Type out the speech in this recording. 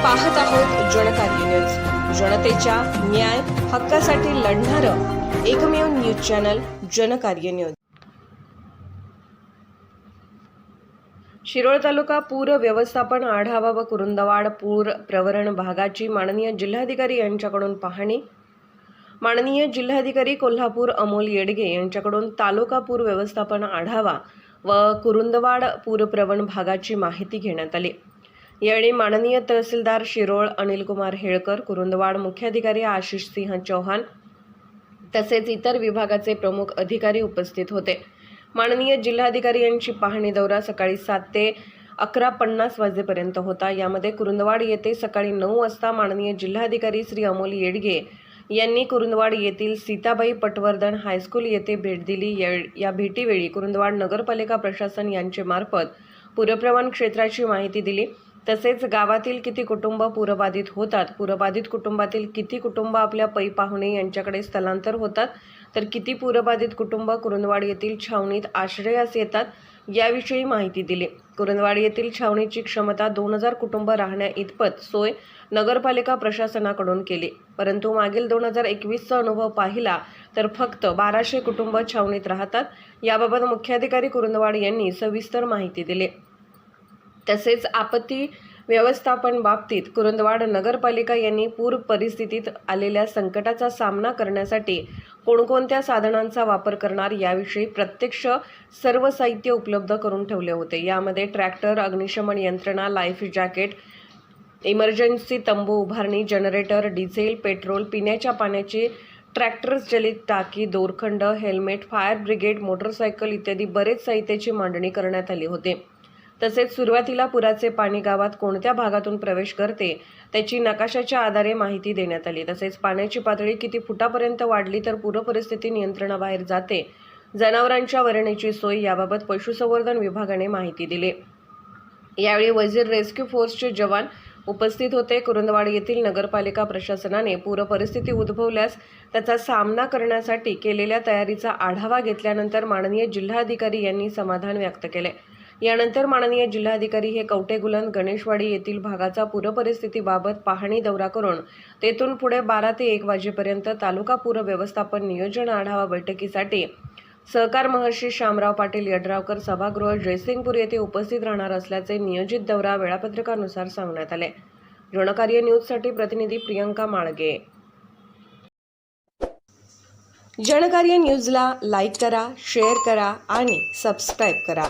पाहत आहोत जनकार्य न्यूज, जनतेच्या न्याय हक्कासाठी लढणारं एकमेव news channel Janakarya news. Shirol तालुका पूर व्यवस्थापन आढावा व कुरुंदवाड पूर प्रवरण भागाची माननीय जिल्हाधिकारी यांच्याकडून पाहणी। माननीय जिल्हाधिकारी कोल्हापूर अमोल येडगे यांच्याकडून तालुका पूर व्यवस्थापन आढावा व कुरुंदवाड पूर प्रवण भागाची माहिती घेण्यात आली। यावेळी माननीय तहसीलदार शिरोळ अनिलकुमार हेळकर, कुरुंदवाड मुख्याधिकारी आशिष सिंह चौहान तसेच इतर विभागाचे प्रमुख अधिकारी उपस्थित होते। माननीय जिल्हाधिकारी यांची पाहणी दौरा सकाळी 7 ते 11:50 वाजेपर्यंत होता। यामध्ये कुरुंदवाड येथे सकाळी 9 वाजता माननीय जिल्हाधिकारी श्री अमोल येडगे यांनी कुरुंदवाड येथील सीताबाई पटवर्धन हायस्कूल येथे भेट दिली। या भेटीवेळी कुरुंदवाड नगरपालिका प्रशासन यांचे मार्फत पूरप्रवण क्षेत्राची माहिती दिली। तसेच गावातील किती कुटुंब पूरबाधित होतात, पूरबाधित कुटुंबातील किती कुटुंब आपल्या पै पाहुणे यांच्याकडे स्थलांतर होतात, तर किती पूरबाधित कुटुंब कुरुंदवाड येथील छावणीत आश्रयास येतात याविषयी माहिती दिली। कुरुंदवाड येथील छावणीची क्षमता 2000 कुटुंब राहण्या इतपत सोय नगरपालिका प्रशासनाकडून केली, परंतु मागील 2021चा अनुभव पाहिला तर फक्त 1200 कुटुंब छावणीत राहतात। याबाबत मुख्याधिकारी कुरुंदवाड यांनी सविस्तर माहिती दिली। तसेच आपत्ती व्यवस्थापन बाबतीत कुरुंदवाड नगरपालिका यांनी पूर परिस्थितीत आलेल्या संकटाचा सामना करण्यासाठी कोणकोणत्या साधनांचा वापर करणार याविषयी प्रत्यक्ष सर्व साहित्य उपलब्ध करून ठेवले होते। यामध्ये ट्रॅक्टर, अग्निशमन यंत्रणा, लाईफ जॅकेट, इमर्जन्सी तंबू उभारणी, जनरेटर, डिझेल, पेट्रोल, पिण्याच्या पाण्याची ट्रॅक्टर चलित टाकी, दोरखंड, हेल्मेट, फायर ब्रिगेड, मोटरसायकल इत्यादी बरेच साहित्याची मांडणी करण्यात आली होती। तसेच सुरुवातीला पुराचे पाणी गावात कोणत्या भागातून प्रवेश करते त्याची नकाशाच्या आधारे माहिती देण्यात आली। तसेच पाण्याची पातळी किती फुटापर्यंत वाढली तर पूर परिस्थिती नियंत्रणाबाहेर जाते, जनावरांच्या वरण्याची सोय याबाबत पशुसंवर्धन विभागाने माहिती दिली। यावेळी वजीर रेस्क्यू फोर्सचे जवान उपस्थित होते। कुरुंदवाड येथील नगरपालिका प्रशासनाने पूर परिस्थिती उद्भवल्यास त्याचा सामना करण्यासाठी केलेल्या तयारीचा आढावा घेतल्यानंतर माननीय जिल्हाधिकारी यांनी समाधान व्यक्त केले। यानंतर माननीय जिल्हाधिकारी हे कवटेगुलन गणेशवाडी येथील भागाचा पूरपरिस्थितीबाबत पाहणी दौरा करून तेथून पुढे 12 ते 1 वाजेपर्यंत तालुका पूर व्यवस्थापन नियोजन आढावा बैठकीसाठी सहकार महर्षी शामराव पाटील यड्रावकर सभागृह जयसिंगपूर येथे उपस्थित राहणार असल्याचे नियोजित दौरा वेळापत्रकानुसार सांगण्यात आले। जनकार्य न्यूजसाठी प्रतिनिधी प्रियंका माळगे। जनकार्य न्यूजला लाईक करा, शेअर करा आणि सबस्क्राईब करा।